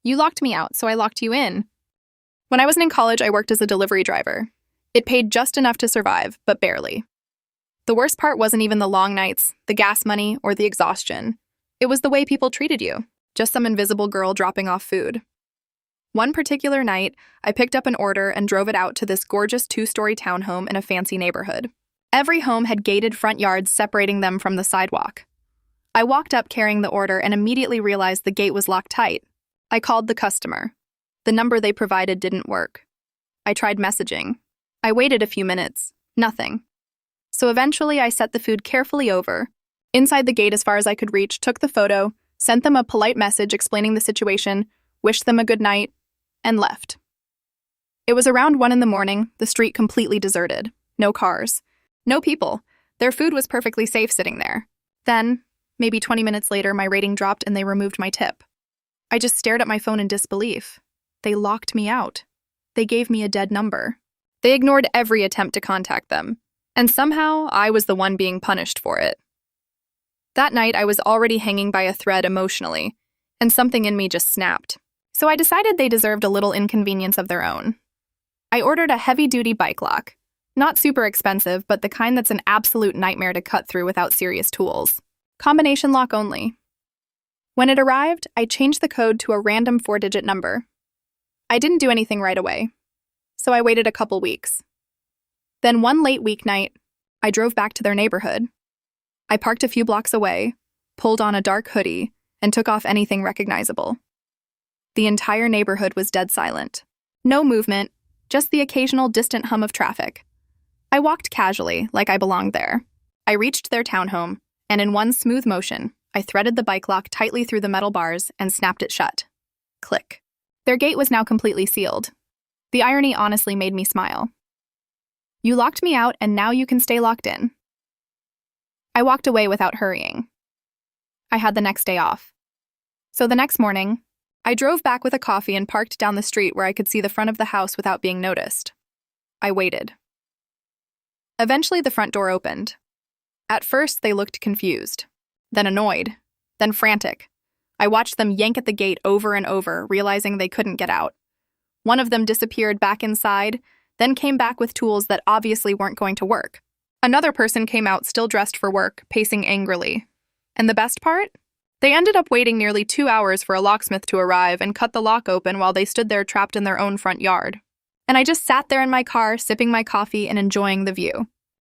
You locked me out, so I locked you in. When I was in college, I worked as a delivery driver. It paid just enough to survive, but barely. The worst part wasn't even the long nights, the gas money, or the exhaustion. It was the way people treated you, just some invisible girl dropping off food. One particular night, I picked up an order and drove it out to this gorgeous 2-story townhome in a fancy neighborhood. Every home had gated front yards separating them from the sidewalk. I walked up carrying the order and immediately realized the gate was locked tight. I called the customer. The number they provided didn't work. I tried messaging. I waited a few minutes. Nothing. So eventually I set the food carefully over, inside the gate as far as I could reach, took the photo, sent them a polite message explaining the situation, wished them a good night, and left. It was around 1 a.m, the street completely deserted. No cars. No people. Their food was perfectly safe sitting there. Then, maybe 20 minutes later, my rating dropped and they removed my tip. I just stared at my phone in disbelief. They locked me out. They gave me a dead number. They ignored every attempt to contact them. And somehow, I was the one being punished for it. That night, I was already hanging by a thread emotionally, and something in me just snapped. So I decided they deserved a little inconvenience of their own. I ordered a heavy-duty bike lock. Not super expensive, but the kind that's an absolute nightmare to cut through without serious tools. Combination lock only. When it arrived, I changed the code to a random 4-digit number. I didn't do anything right away, so I waited a couple weeks. Then one late weeknight, I drove back to their neighborhood. I parked a few blocks away, pulled on a dark hoodie, and took off anything recognizable. The entire neighborhood was dead silent. No movement, just the occasional distant hum of traffic. I walked casually, like I belonged there. I reached their townhome, and in one smooth motion, I threaded the bike lock tightly through the metal bars and snapped it shut. Click. Their gate was now completely sealed. The irony honestly made me smile. You locked me out, and now you can stay locked in. I walked away without hurrying. I had the next day off. So the next morning, I drove back with a coffee and parked down the street where I could see the front of the house without being noticed. I waited. Eventually, the front door opened. At first, they looked confused, then annoyed, then frantic. I watched them yank at the gate over and over, realizing they couldn't get out. One of them disappeared back inside, then came back with tools that obviously weren't going to work. Another person came out still dressed for work, pacing angrily. And the best part? They ended up waiting nearly 2 hours for a locksmith to arrive and cut the lock open while they stood there trapped in their own front yard. And I just sat there in my car, sipping my coffee and enjoying the view.